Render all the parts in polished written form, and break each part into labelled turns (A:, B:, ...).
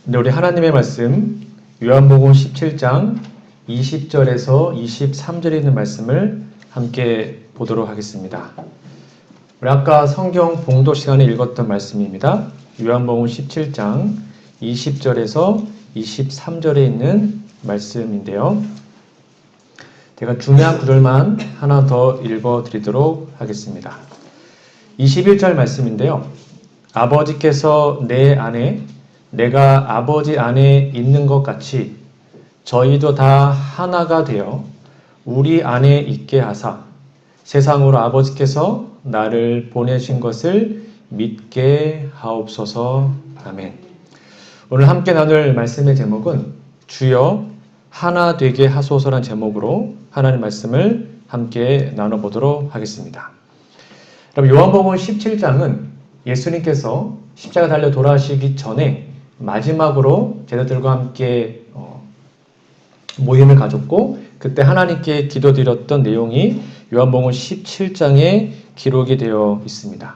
A: 네, 우리 하나님의 말씀 요한복음 17장 20절에서 23절에 있는 말씀을 함께 보도록 하겠습니다. 우리 아까 성경 봉독 시간에 읽었던 말씀입니다. 요한복음 17장 20절에서 23절에 있는 말씀인데요. 제가 중요한 구절만 하나 더 읽어드리도록 하겠습니다. 21절 말씀인데요. 아버지께서 내 안에 내가 아버지 안에 있는 것 같이 저희도 다 하나가 되어 우리 안에 있게 하사 세상으로 아버지께서 나를 보내신 것을 믿게 하옵소서. 아멘. 오늘 함께 나눌 말씀의 제목은 주여 하나 되게 하소서란 제목으로 하나님 말씀을 함께 나눠보도록 하겠습니다. 여러분, 요한복음 17장은 예수님께서 십자가 달려 돌아가시기 전에 마지막으로 제자들과 함께 모임을 가졌고 그때 하나님께 기도드렸던 내용이 요한복음 17장에 기록이 되어 있습니다.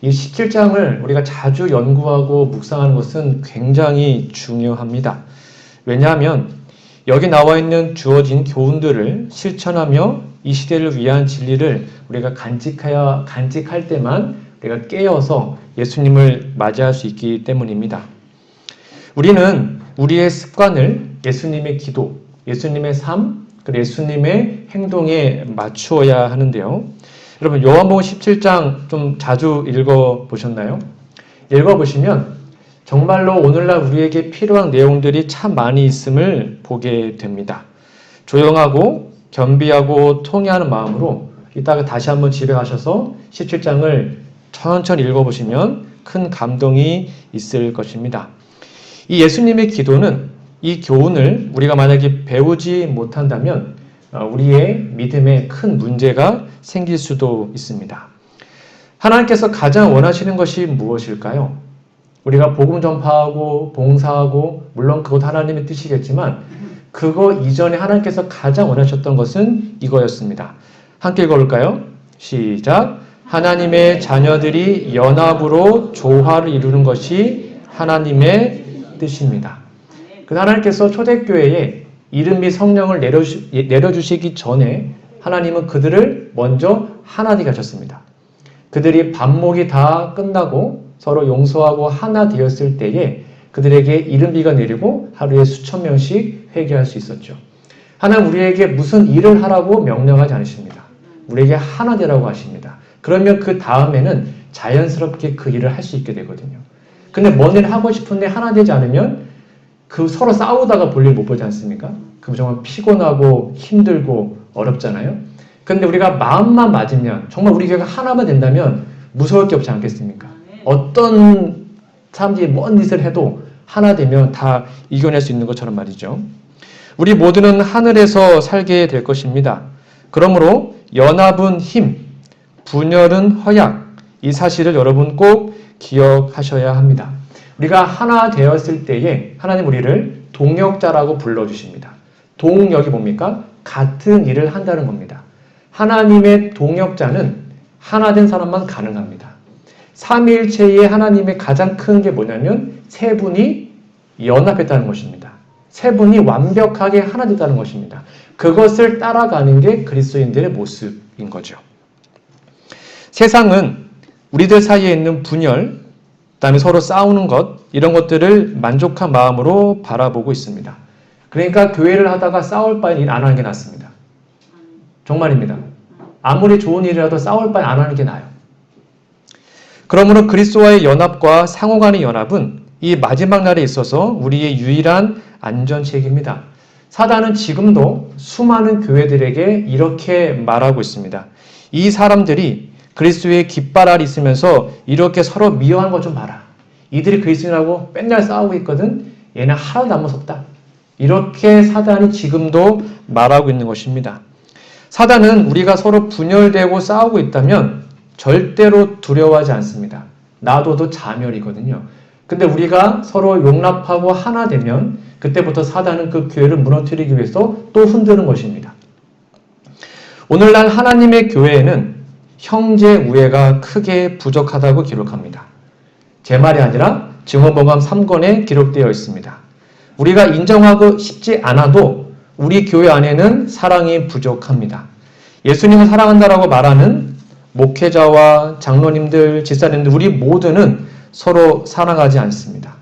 A: 이 17장을 우리가 자주 연구하고 묵상하는 것은 굉장히 중요합니다. 왜냐하면 여기 나와 있는 주어진 교훈들을 실천하며 이 시대를 위한 진리를 우리가 간직할 때만 우리가 깨어서 예수님을 맞이할 수 있기 때문입니다. 우리는 우리의 습관을 예수님의 기도, 예수님의 삶, 그리고 예수님의 행동에 맞추어야 하는데요. 여러분, 요한복음 17장 좀 자주 읽어보셨나요? 읽어보시면 정말로 오늘날 우리에게 필요한 내용들이 참 많이 있음을 보게 됩니다. 조용하고 겸비하고 통회하는 마음으로 이따가 다시 한번 집에 가셔서 17장을 천천히 읽어보시면 큰 감동이 있을 것입니다. 이 예수님의 기도는 이 교훈을 우리가 만약에 배우지 못한다면 우리의 믿음에 큰 문제가 생길 수도 있습니다. 하나님께서 가장 원하시는 것이 무엇일까요? 우리가 복음 전파하고 봉사하고 물론 그것 하나님의 뜻이겠지만 그거 이전에 하나님께서 가장 원하셨던 것은 이거였습니다. 함께 읽어볼까요? 시작! 하나님의 자녀들이 연합으로 조화를 이루는 것이 하나님의 뜻입니다. 그 하나님께서 초대교회에 이름 및 성령을 내려주시기 전에 하나님은 그들을 먼저 하나 되게 하셨습니다. 그들이 반목이 다 끝나고 서로 용서하고 하나 되었을 때에 그들에게 이름비가 내리고 하루에 수천 명씩 회개할 수 있었죠. 하나님 우리에게 무슨 일을 하라고 명령하지 않으십니다. 우리에게 하나 되라고 하십니다. 그러면 그 다음에는 자연스럽게 그 일을 할 수 있게 되거든요. 근데 뭔 일 하고 싶은데 하나 되지 않으면 그 서로 싸우다가 볼일 못 보지 않습니까? 그럼 정말 피곤하고 힘들고 어렵잖아요. 근데 우리가 마음만 맞으면 정말 우리 교회가 하나만 된다면 무서울 게 없지 않겠습니까? 어떤 사람들이 먼 짓을 해도 하나 되면 다 이겨낼 수 있는 것처럼 말이죠. 우리 모두는 하늘에서 살게 될 것입니다. 그러므로 연합은 힘, 분열은 허약, 이 사실을 여러분 꼭 기억하셔야 합니다. 우리가 하나 되었을 때에 하나님 우리를 동역자라고 불러주십니다. 동역이 뭡니까? 같은 일을 한다는 겁니다. 하나님의 동역자는 하나 된 사람만 가능합니다. 삼위일체의 하나님의 가장 큰 게 뭐냐면 세 분이 연합했다는 것입니다. 세 분이 완벽하게 하나 됐다는 것입니다. 그것을 따라가는 게 그리스도인들의 모습인 거죠. 세상은 우리들 사이에 있는 분열, 그다음에 서로 싸우는 것, 이런 것들을 만족한 마음으로 바라보고 있습니다. 그러니까 교회를 하다가 싸울 바엔 일 안 하는 게 낫습니다. 정말입니다. 아무리 좋은 일이라도 싸울 바엔 안 하는 게 나아요. 그러므로 그리스도와의 연합과 상호 간의 연합은 이 마지막 날에 있어서 우리의 유일한 안전책입니다. 사단은 지금도 수많은 교회들에게 이렇게 말하고 있습니다. 이 사람들이 그리스도의 깃발 아래 있으면서 이렇게 서로 미워하는 것 좀 봐라. 이들이 그리스도인하고 맨날 싸우고 있거든. 얘는 하나도 안 무섭다. 이렇게 사단이 지금도 말하고 있는 것입니다. 사단은 우리가 서로 분열되고 싸우고 있다면 절대로 두려워하지 않습니다. 놔둬도 자멸이거든요. 근데 우리가 서로 용납하고 하나 되면 그때부터 사단은 그 교회를 무너뜨리기 위해서 또 흔드는 것입니다. 오늘날 하나님의 교회에는 형제 우애가 크게 부족하다고 기록합니다. 제 말이 아니라 증언복음 3권에 기록되어 있습니다. 우리가 인정하고 싶지 않아도 우리 교회 안에는 사랑이 부족합니다. 예수님을 사랑한다라고 말하는 목회자와 장로님들, 집사님들 우리 모두는 서로 사랑하지 않습니다.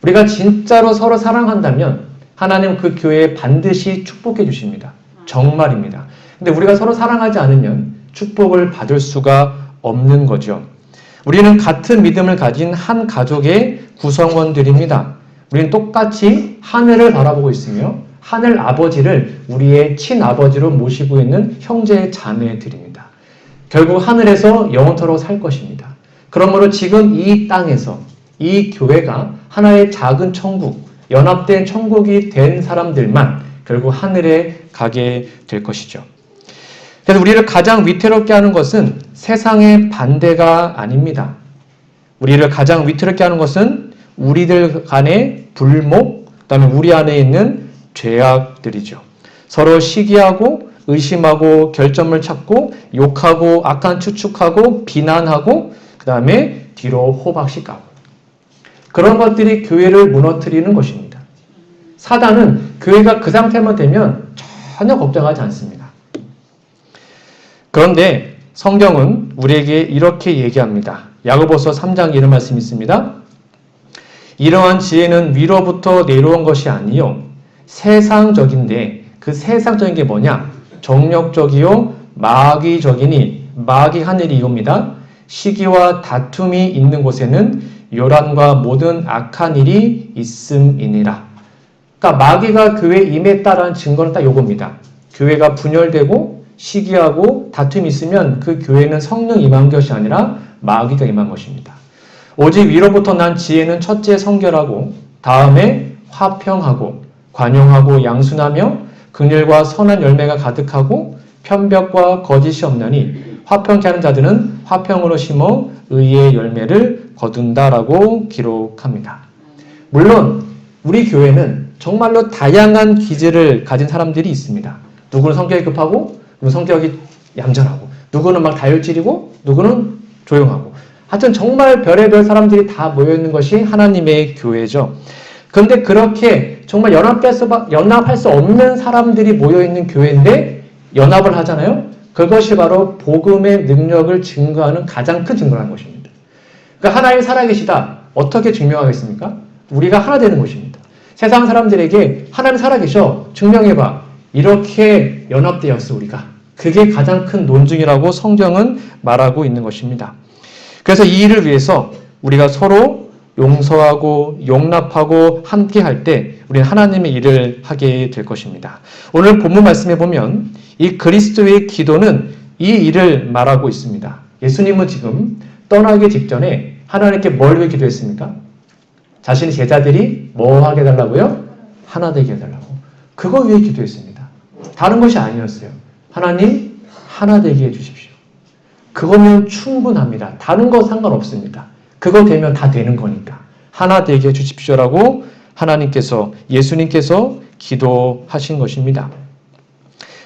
A: 우리가 진짜로 서로 사랑한다면 하나님 그 교회에 반드시 축복해 주십니다. 정말입니다. 근데 우리가 서로 사랑하지 않으면 축복을 받을 수가 없는 거죠. 우리는 같은 믿음을 가진 한 가족의 구성원들입니다. 우리는 똑같이 하늘을 바라보고 있으며 하늘 아버지를 우리의 친아버지로 모시고 있는 형제 자매들입니다. 결국 하늘에서 영원토록 살 것입니다. 그러므로 지금 이 땅에서 이 교회가 하나의 작은 천국, 연합된 천국이 된 사람들만 결국 하늘에 가게 될 것이죠. 그래서 우리를 가장 위태롭게 하는 것은 세상의 반대가 아닙니다. 우리를 가장 위태롭게 하는 것은 우리들 간의 불목, 그다음에 우리 안에 있는 죄악들이죠. 서로 시기하고 의심하고 결점을 찾고 욕하고 악한 추측하고 비난하고 그다음에 뒤로 호박씩 가고 그런 것들이 교회를 무너뜨리는 것입니다. 사단은 교회가 그 상태만 되면 전혀 걱정하지 않습니다. 그런데 성경은 우리에게 이렇게 얘기합니다. 야고보서 3장 이런 말씀이 있습니다. 이러한 지혜는 위로부터 내려온 것이 아니요 세상적인데 그 세상적인 게 뭐냐? 정력적이요 마귀적이니 마귀 하늘이 이겁니다. 시기와 다툼이 있는 곳에는 요란과 모든 악한 일이 있음이니라. 그러니까 마귀가 교회에 임했다라는 증거는 딱 요겁니다. 교회가 분열되고 시기하고 다툼이 있으면 그 교회는 성령 임한 것이 아니라 마귀가 임한 것입니다. 오직 위로부터 난 지혜는 첫째 성결하고 다음에 화평하고 관용하고 양순하며 긍휼과 선한 열매가 가득하고 편벽과 거짓이 없나니 화평케 하는 자들은 화평으로 심어 의의 열매를 거둔다라고 기록합니다. 물론 우리 교회는 정말로 다양한 기질을 가진 사람들이 있습니다. 누구는 성격이 급하고 누구는 성격이 얌전하고 누구는 막 다혈질이고 누구는 조용하고 하여튼 정말 별의별 사람들이 다 모여있는 것이 하나님의 교회죠. 그런데 그렇게 정말 연합할 수 없는 사람들이 모여있는 교회인데 연합을 하잖아요. 그것이 바로 복음의 능력을 증거하는 가장 큰 증거라는 것입니다. 그러니까 하나님 살아계시다. 어떻게 증명하겠습니까? 우리가 하나 되는 것입니다. 세상 사람들에게 하나님 살아계셔. 증명해봐. 이렇게 연합되었어 우리가. 그게 가장 큰 논증이라고 성경은 말하고 있는 것입니다. 그래서 이 일을 위해서 우리가 서로 용서하고 용납하고 함께 할 때 우리는 하나님의 일을 하게 될 것입니다. 오늘 본문 말씀에 보면 이 그리스도의 기도는 이 일을 말하고 있습니다. 예수님은 지금 떠나기 직전에 하나님께 뭘 위해 기도했습니까? 자신의 제자들이 뭐 하게 해달라고요? 하나 되게 해달라고. 그거 위해 기도했습니다. 다른 것이 아니었어요. 하나님 하나 되게 해주십시오. 그거면 충분합니다. 다른 거 상관없습니다. 그거 되면 다 되는 거니까. 하나 되게 해주십시오라고 하나님께서 예수님께서 기도하신 것입니다.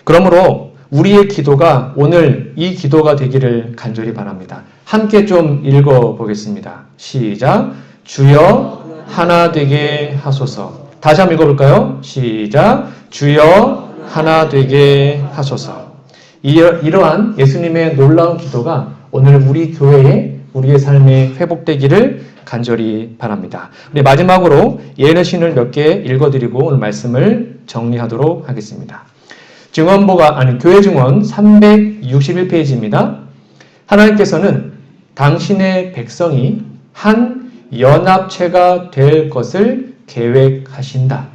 A: 그러므로 우리의 기도가 오늘 이 기도가 되기를 간절히 바랍니다. 함께 좀 읽어보겠습니다. 시작. 주여 하나 되게 하소서. 다시 한번 읽어볼까요? 시작. 주여 하나 되게 하소서. 이러한 예수님의 놀라운 기도가 오늘 우리 교회에 우리의 삶에 회복되기를 간절히 바랍니다. 우리 마지막으로 예언의 신을 몇 개 읽어드리고 오늘 말씀을 정리하도록 하겠습니다. 교회 증언 361페이지입니다. 하나님께서는 당신의 백성이 한 연합체가 될 것을 계획하신다.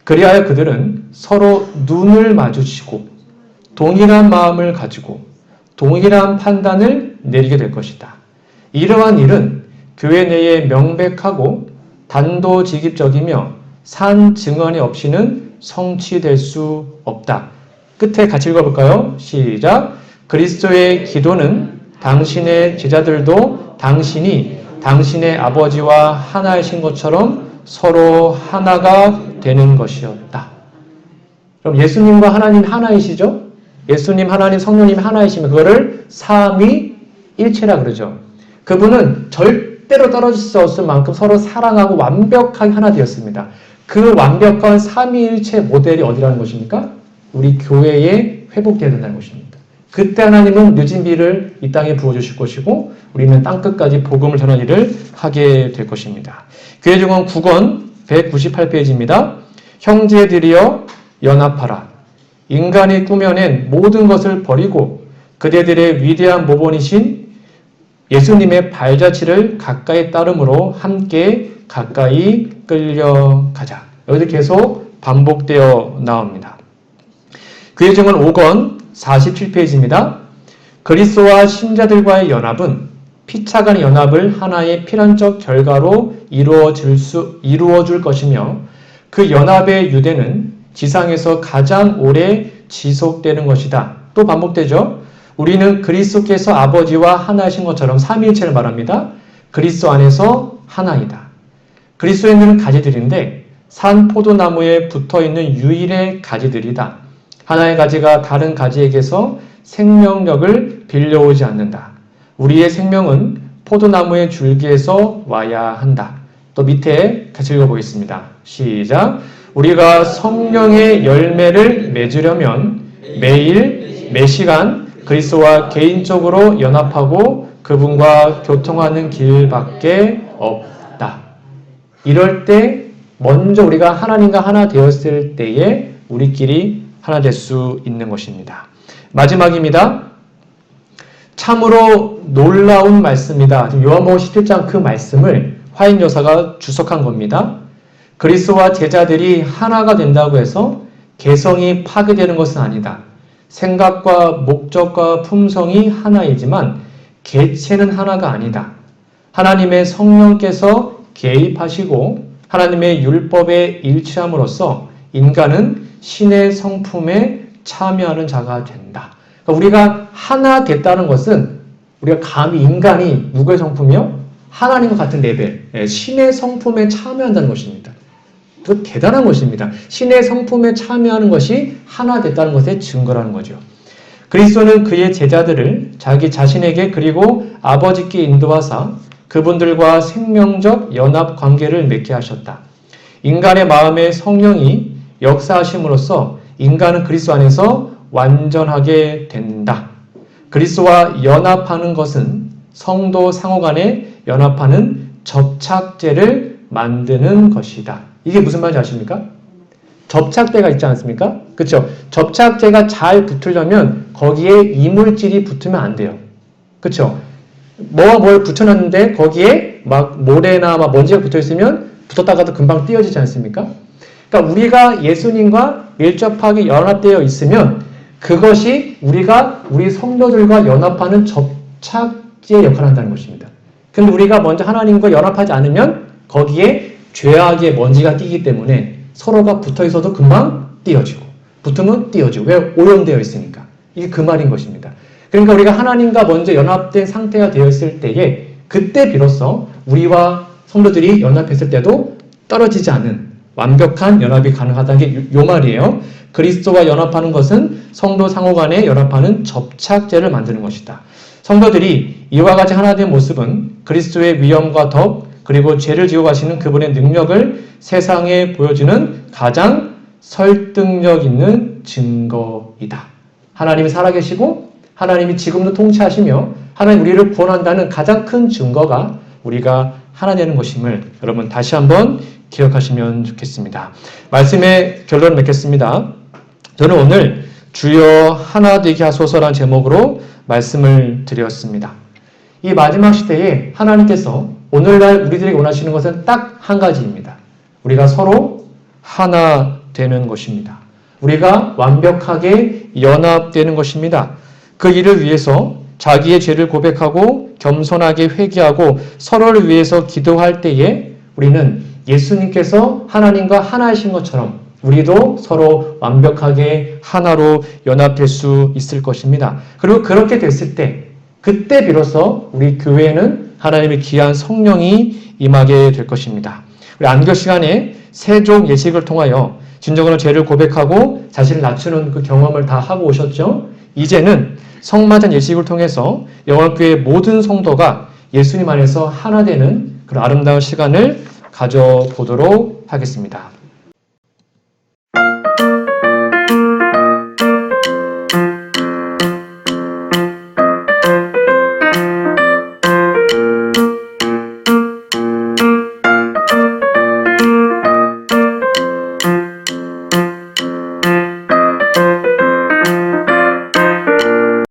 A: 그리하여 그들은 서로 눈을 마주치고 동일한 마음을 가지고 동일한 판단을 내리게 될 것이다. 이러한 일은 교회 내에 명백하고 단도직입적이며 산 증언이 없이는 성취될 수 없다. 끝에 같이 읽어볼까요? 시작. 그리스도의 기도는 당신의 제자들도 당신이 당신의 아버지와 하나이신 것처럼 서로 하나가 되는 것이었다. 그럼 예수님과 하나님 하나이시죠? 예수님, 하나님, 성령님 하나이시면 그거를 삼위일체라 그러죠. 그분은 때로 떨어질 수 없을 만큼 서로 사랑하고 완벽하게 하나 되었습니다. 그 완벽한 삼위일체 모델이 어디라는 것입니까? 우리 교회에 회복되어야 된다는 것입니다. 그때 하나님은 늦은 비를 이 땅에 부어주실 것이고 우리는 땅끝까지 복음을 전하는 일을 하게 될 것입니다. 교회증언 9권 198페이지입니다. 형제들이여 연합하라. 인간이 꾸며낸 모든 것을 버리고 그대들의 위대한 모본이신 예수님의 발자취를 가까이 따름으로 함께 가까이 끌려가자. 여기서 계속 반복되어 나옵니다. 교회증언 5권 47페이지입니다. 그리스도와 신자들과의 연합은 피차간 연합을 하나의 필연적 결과로 이루어줄 것이며 그 연합의 유대는 지상에서 가장 오래 지속되는 것이다. 또 반복되죠. 우리는 그리스도께서 아버지와 하나이신 것처럼 삼위일체를 말합니다. 그리스도 안에서 하나이다. 그리스도에 있는 가지들인데 산 포도나무에 붙어있는 유일의 가지들이다. 하나의 가지가 다른 가지에게서 생명력을 빌려오지 않는다. 우리의 생명은 포도나무의 줄기에서 와야 한다. 또 밑에 같이 읽어보겠습니다. 시작. 우리가 성령의 열매를 맺으려면 매일, 매시간 그리스도와 개인적으로 연합하고 그분과 교통하는 길밖에 없다. 이럴 때 먼저 우리가 하나님과 하나 되었을 때에 우리끼리 하나 될 수 있는 것입니다. 마지막입니다. 참으로 놀라운 말씀이다. 요한복음 17장 그 말씀을 화인 여사가 주석한 겁니다. 그리스도와 제자들이 하나가 된다고 해서 개성이 파괴되는 것은 아니다. 생각과 목적과 품성이 하나이지만 개체는 하나가 아니다. 하나님의 성령께서 개입하시고 하나님의 율법에 일치함으로써 인간은 신의 성품에 참여하는 자가 된다. 그러니까 우리가 하나 됐다는 것은 우리가 감히 인간이 누구의 성품이요? 하나님과 같은 레벨, 신의 성품에 참여한다는 것입니다. 그 대단한 것입니다. 신의 성품에 참여하는 것이 하나 됐다는 것의 증거라는 거죠. 그리스도는 그의 제자들을 자기 자신에게 그리고 아버지께 인도하사 그분들과 생명적 연합 관계를 맺게 하셨다. 인간의 마음에 성령이 역사하심으로써 인간은 그리스도 안에서 완전하게 된다. 그리스도와 연합하는 것은 성도 상호 간에 연합하는 접착제를 만드는 것이다. 이게 무슨 말인지 아십니까? 접착제가 있지 않습니까? 그렇죠? 접착제가 잘 붙으려면 거기에 이물질이 붙으면 안 돼요. 그렇죠? 뭐와 뭘 붙여놨는데 거기에 막 모래나 막 먼지가 붙어있으면 붙었다가도 금방 띄어지지 않습니까? 그러니까 우리가 예수님과 밀접하게 연합되어 있으면 그것이 우리 성도들과 연합하는 접착제의 역할을 한다는 것입니다. 근데 우리가 먼저 하나님과 연합하지 않으면 거기에 죄악의 먼지가 끼기 때문에 서로가 붙어 있어도 금방 띄어지고 붙으면 띄어지고 왜? 오염되어 있으니까. 이게 그 말인 것입니다. 그러니까 우리가 하나님과 먼저 연합된 상태가 되었을 때에 그때 비로소 우리와 성도들이 연합했을 때도 떨어지지 않는 완벽한 연합이 가능하다는 게 요 말이에요. 그리스도와 연합하는 것은 성도 상호 간에 연합하는 접착제를 만드는 것이다. 성도들이 이와 같이 하나 된 모습은 그리스도의 위엄과 덕 그리고 죄를 지고 가시는 그분의 능력을 세상에 보여주는 가장 설득력 있는 증거이다. 하나님이 살아계시고 하나님이 지금도 통치하시며 하나님 우리를 구원한다는 가장 큰 증거가 우리가 하나 되는 것임을 여러분 다시 한번 기억하시면 좋겠습니다. 말씀의 결론을 맺겠습니다. 저는 오늘 주여 하나 되게 하소서라는 제목으로 말씀을 드렸습니다. 이 마지막 시대에 하나님께서 오늘날 우리들에게 원하시는 것은 딱 한 가지입니다. 우리가 서로 하나 되는 것입니다. 우리가 완벽하게 연합되는 것입니다. 그 일을 위해서 자기의 죄를 고백하고 겸손하게 회개하고 서로를 위해서 기도할 때에 우리는 예수님께서 하나님과 하나이신 것처럼 우리도 서로 완벽하게 하나로 연합될 수 있을 것입니다. 그리고 그렇게 됐을 때 그때 비로소 우리 교회에는 하나님의 귀한 성령이 임하게 될 것입니다. 우리 안교 시간에 세종 예식을 통하여 진정으로 죄를 고백하고 자신을 낮추는 그 경험을 다 하고 오셨죠. 이제는 성맞은 예식을 통해서 영월교회 모든 성도가 예수님 안에서 하나 되는 그런 아름다운 시간을 가져보도록 하겠습니다.